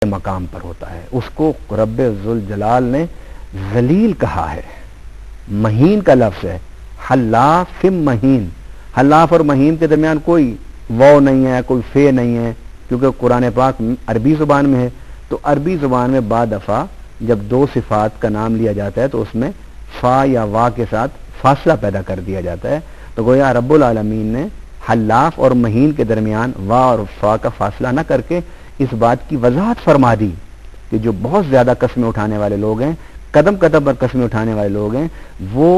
مقام پر ہوتا ہے. اس کو رب ذوالجلال نے ذلیل کہا ہے. مہین کا لفظ ہے، حلاف مہین. حلاف اور مہین کے درمیان کوئی واو نہیں ہے، کوئی فے نہیں ہے، کیونکہ قرآن پاک عربی زبان میں ہے. تو عربی زبان میں بعد دفعہ جب دو صفات کا نام لیا جاتا ہے تو اس میں فا یا وا کے ساتھ فاصلہ پیدا کر دیا جاتا ہے. تو گویا رب العالمین نے حلاف اور مہین کے درمیان وا اور فا کا فاصلہ نہ کر کے اس بات کی وضاحت فرما دی کہ جو بہت زیادہ قسمیں اٹھانے والے لوگ ہیں، قدم قدم پر قسمیں اٹھانے والے لوگ ہیں، وہ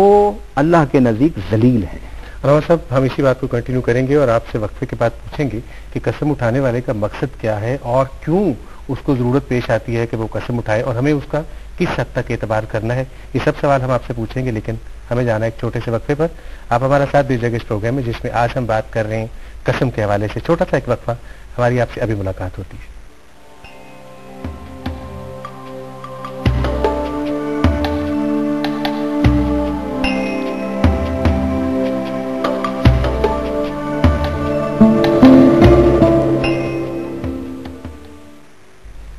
اللہ کے نزدیک ذلیل ہیں. علامہ صاحب، ہم اسی بات کو کنٹینیو کریں گے اور آپ سے وقفے کے بعد پوچھیں گے کہ قسم اٹھانے والے کا مقصد کیا ہے اور کیوں اس کو ضرورت پیش آتی ہے کہ وہ قسم اٹھائے اور ہمیں اس کا کس حد تک اعتبار کرنا ہے. یہ سب سوال ہم آپ سے پوچھیں گے، لیکن ہمیں جانا ہے ایک چھوٹے سے وقفے پر. آپ ہمارا ساتھ دیجیے گا اس پروگرام میں جس میں آج ہم بات کر رہے ہیں قسم کے حوالے سے. چھوٹا سا ایک وقفہ، ہماری آپ سے ابھی ملاقات ہوتی ہے.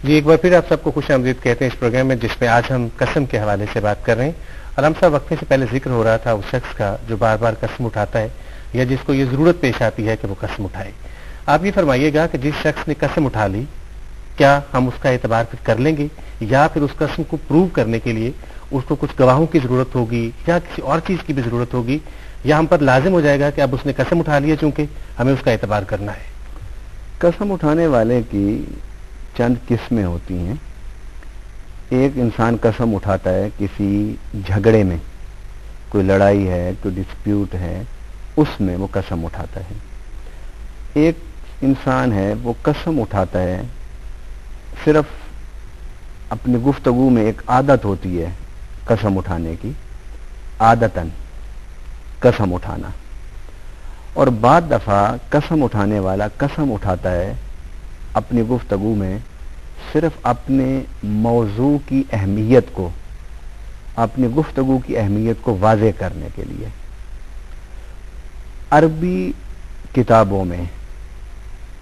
جی، ایک بار پھر آپ سب کو خوش آمدید کہتے ہیں اس پروگرام میں جس میں آج ہم قسم کے حوالے سے بات کر رہے ہیں. علامہ صاحب، وقفے سے پہلے ذکر ہو رہا تھا اس شخص کا جو بار بار قسم اٹھاتا ہے یا جس کو یہ ضرورت پیش آتی ہے کہ وہ قسم اٹھائے. آپ یہ فرمائیے گا کہ جس شخص نے قسم اٹھا لی، کیا ہم اس کا اعتبار پھر کر لیں گے یا پھر اس قسم کو پروو کرنے کے لیے اس کو کچھ گواہوں کی ضرورت ہوگی یا کسی اور چیز کی بھی ضرورت ہوگی، یا ہم پر لازم ہو جائے گا کہ اب اس نے قسم اٹھا لی ہے چونکہ ہمیں اس کا اعتبار کرنا ہے؟ قسم اٹھانے والے کی چند قسمیں ہوتی ہیں. ایک انسان قسم اٹھاتا ہے کسی جھگڑے میں، کوئی لڑائی ہے، کوئی ڈسپیوٹ ہے، اس میں وہ قسم اٹھاتا ہے. ایک انسان ہے وہ قسم اٹھاتا ہے صرف اپنی گفتگو میں، ایک عادت ہوتی ہے قسم اٹھانے کی، عادتاً قسم اٹھانا. اور بعض دفعہ قسم اٹھانے والا قسم اٹھاتا ہے اپنی گفتگو میں صرف اپنے موضوع کی اہمیت کو، اپنی گفتگو کی اہمیت کو واضح کرنے کے لیے. عربی کتابوں میں،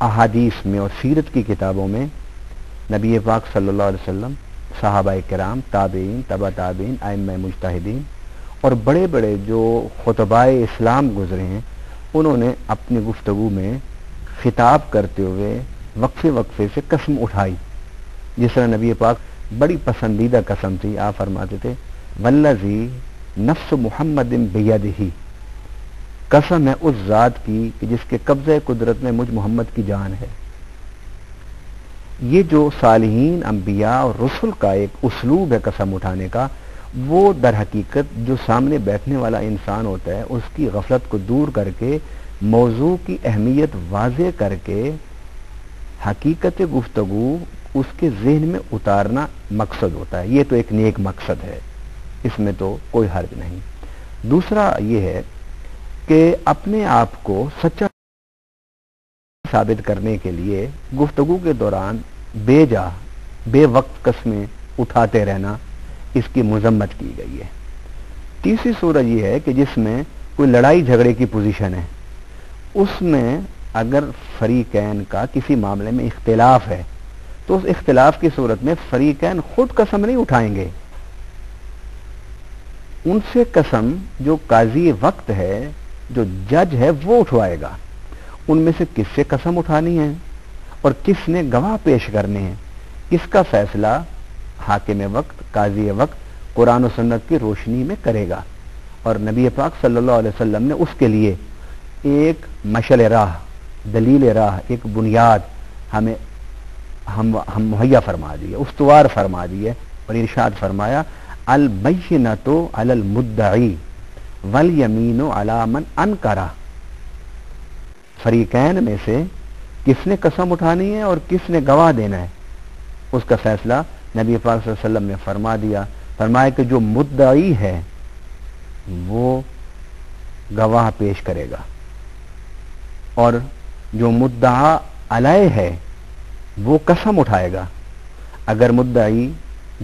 احادیث میں اور سیرت کی کتابوں میں نبی پاک صلی اللہ علیہ وسلم، صحابہ کرام، تابعین، تبع تابعین، ائمہ مجتہدین اور بڑے بڑے جو خطبائے اسلام گزرے ہیں، انہوں نے اپنی گفتگو میں خطاب کرتے ہوئے وقفے وقفے سے قسم اٹھائی. جس طرح نبی پاک بڑی پسندیدہ قسم تھی، آپ فرماتے تھے والذی نفس محمد بیدہ، قسم ہے اس ذات کی کہ جس کے قبضہ قدرت میں مجھ محمد کی جان ہے. یہ جو صالحین، انبیاء اور رسل کا ایک اسلوب ہے قسم اٹھانے کا، وہ در حقیقت جو سامنے بیٹھنے والا انسان ہوتا ہے اس کی غفلت کو دور کر کے، موضوع کی اہمیت واضح کر کے، حقیقت گفتگو اس کے ذہن میں اتارنا مقصد ہوتا ہے. یہ تو ایک نیک مقصد ہے، اس میں تو کوئی حرج نہیں. دوسرا یہ ہے کہ اپنے آپ کو سچا ثابت کرنے کے لیے گفتگو کے دوران بے وقت قسمیں اٹھاتے رہنا، اس کی مذمت کی گئی ہے. تیسری صورت یہ ہے کہ جس میں کوئی لڑائی جھگڑے کی پوزیشن ہے، اس میں اگر فریقین کا کسی معاملے میں اختلاف ہے تو اس اختلاف کی صورت میں فریقین خود قسم نہیں اٹھائیں گے. ان سے قسم جو قاضی وقت ہے، جو جج ہے، وہ اٹھوائے گا. ان میں سے کس سے قسم اٹھانی ہے اور کس نے گواہ پیش کرنے ہیں، اس کا فیصلہ حاکم وقت، قاضی وقت قرآن و سنت کی روشنی میں کرے گا. اور نبی پاک صلی اللہ علیہ وسلم نے اس کے لیے ایک مشعل راہ، دلیل راہ، ایک بنیاد ہم مہیا فرما دی ہے، استوار فرما دی ہے، اور ارشاد فرمایا البینۃ علی المدعی والیمین علی من انکر. فریقین میں سے کس نے قسم اٹھانی ہے اور کس نے گواہ دینا ہے، اس کا فیصلہ نبی پاک صلی اللہ علیہ وسلم نے فرما دیا. فرمایا کہ جو مدعی ہے وہ گواہ پیش کرے گا اور جو مدعا علیہ ہے وہ قسم اٹھائے گا. اگر مدعی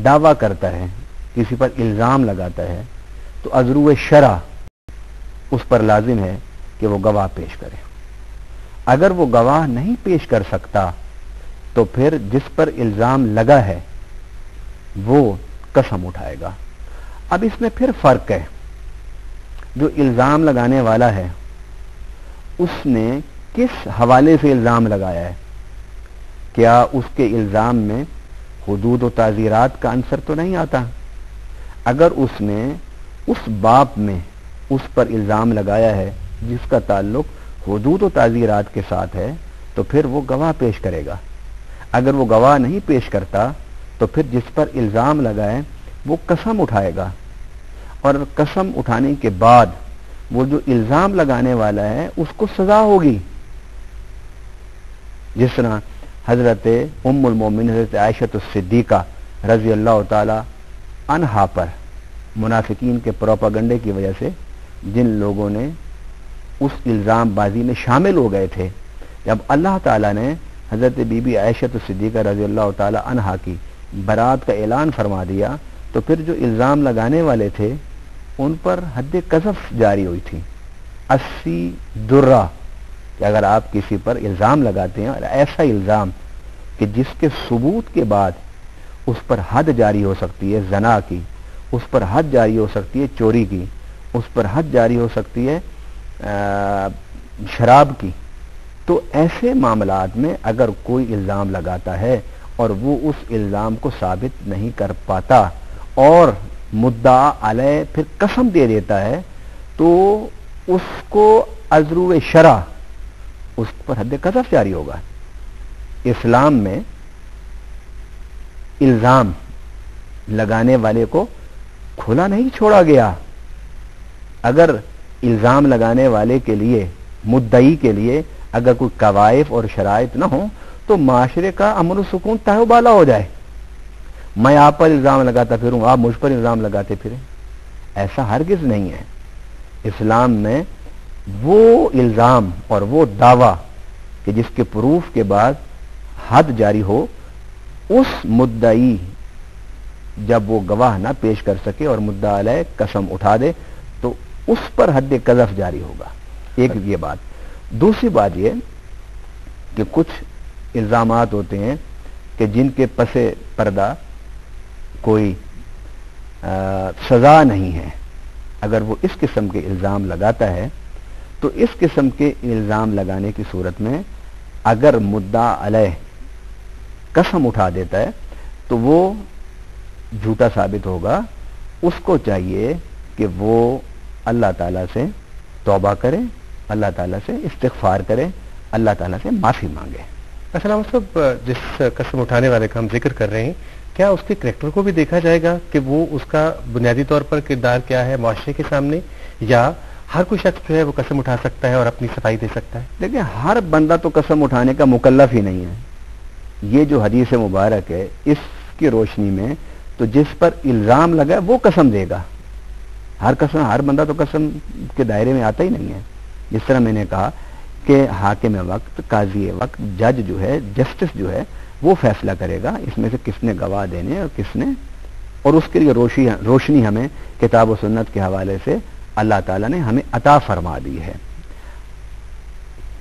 دعویٰ کرتا ہے، کسی پر الزام لگاتا ہے، تو عذرو شرع اس پر لازم ہے کہ وہ گواہ پیش کرے. اگر وہ گواہ نہیں پیش کر سکتا تو پھر جس پر الزام لگا ہے وہ قسم اٹھائے گا۔ اب اس میں پھر فرق ہے، جو الزام لگانے والا ہے اس نے کس حوالے سے الزام لگایا ہے؟ کیا اس کے الزام میں حدود و تعزیرات کا عنصر تو نہیں آتا؟ اگر اس نے اس باب میں اس پر الزام لگایا ہے جس کا تعلق حدود و تعزیرات کے ساتھ ہے تو پھر وہ گواہ پیش کرے گا۔ اگر وہ گواہ نہیں پیش کرتا تو پھر جس پر الزام لگائے وہ قسم اٹھائے گا، اور قسم اٹھانے کے بعد وہ جو الزام لگانے والا ہے اس کو سزا ہوگی۔ جس طرح حضرت ام المومنین حضرت عائشہ الصدیقہ رضی اللہ تعالی عنہا پر منافقین کے پروپاگنڈے کی وجہ سے جن لوگوں نے اس الزام بازی میں شامل ہو گئے تھے، جب اللہ تعالیٰ نے حضرت بی بی عائشہ الصدیقہ رضی اللہ تعالی عنہا کی برات کا اعلان فرما دیا تو پھر جو الزام لگانے والے تھے ان پر حد قذف جاری ہوئی تھی، 80 درہ، کہ اگر آپ کسی پر الزام لگاتے ہیں اور ایسا الزام کہ جس کے ثبوت کے بعد اس پر حد جاری ہو سکتی ہے زنا کی، اس پر حد جاری ہو سکتی ہے چوری کی، اس پر حد جاری ہو سکتی ہے شراب کی، تو ایسے معاملات میں اگر کوئی الزام لگاتا ہے اور وہ اس الزام کو ثابت نہیں کر پاتا اور مدعا علیہ پھر قسم دے دیتا ہے تو اس کو عذرو شرع اس پر حد قذف جاری ہوگا۔ اسلام میں الزام لگانے والے کو کھلا نہیں چھوڑا گیا۔ اگر الزام لگانے والے کے لیے، مدعی کے لیے اگر کوئی قوائف اور شرائط نہ ہوں تو معاشرے کا امن و سکون تہ و بالا ہو جائے۔ میں آپ پر الزام لگاتا پھروں، آپ مجھ پر الزام لگاتے پھریں، ایسا ہرگز نہیں ہے۔ اسلام میں وہ الزام اور وہ دعویٰ کہ جس کے پروف کے بعد حد جاری ہو، اس مدعی جب وہ گواہ نہ پیش کر سکے اور مدعا علیہ قسم اٹھا دے تو اس پر حد قذف جاری ہوگا۔ ایک یہ بات۔ دوسری بات یہ کہ کچھ الزامات ہوتے ہیں کہ جن کے پس پردہ کوئی سزا نہیں ہے، اگر وہ اس قسم کے الزام لگاتا ہے تو اس قسم کے الزام لگانے کی صورت میں اگر مدعا علیہ قسم اٹھا دیتا ہے تو وہ جھوٹا ثابت ہوگا۔ اس کو چاہیے کہ وہ اللہ تعالیٰ سے توبہ کرے، اللہ تعالیٰ سے استغفار کرے، اللہ تعالیٰ سے معافی مانگے۔ السلام صاحب، جس قسم اٹھانے والے کا ہم ذکر کر رہے ہیں، کیا اس کے کریکٹر کو بھی دیکھا جائے گا کہ وہ اس کا بنیادی طور پر کردار کیا ہے معاشرے کے سامنے، یا ہر کوئی شخص جو ہے وہ قسم اٹھا سکتا ہے اور اپنی صفائی دے سکتا ہے؟ دیکھیں، ہر بندہ تو قسم اٹھانے کا مکلف ہی نہیں ہے۔ یہ جو حدیث مبارک ہے اس کی روشنی میں تو جس پر الزام لگا ہے وہ قسم دے گا۔ ہر بندہ تو قسم کے دائرے میں آتا ہی نہیں ہے۔ جس طرح میں نے کہا کہ حاکم وقت، قاضی وقت، جج جو ہے، جسٹس جو ہے، وہ فیصلہ کرے گا اس میں سے کس نے گواہ دینے اور کس نے، اور اس کے لیے روشنی ہمیں کتاب و سنت کے حوالے سے اللہ تعالیٰ نے ہمیں عطا فرما دی ہے۔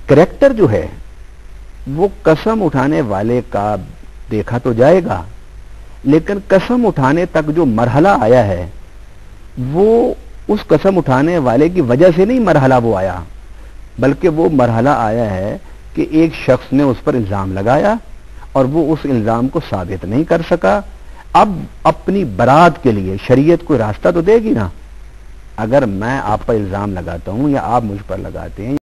کریکٹر جو ہے وہ قسم اٹھانے والے کا دیکھا تو جائے گا، لیکن قسم اٹھانے تک جو مرحلہ آیا ہے وہ اس قسم اٹھانے والے کی وجہ سے نہیں مرحلہ وہ آیا، بلکہ وہ مرحلہ آیا ہے کہ ایک شخص نے اس پر الزام لگایا اور وہ اس الزام کو ثابت نہیں کر سکا۔ اب اپنی برات کے لیے شریعت کوئی راستہ تو دے گی نا۔ اگر میں آپ پر الزام لگاتا ہوں یا آپ مجھ پر لگاتے ہیں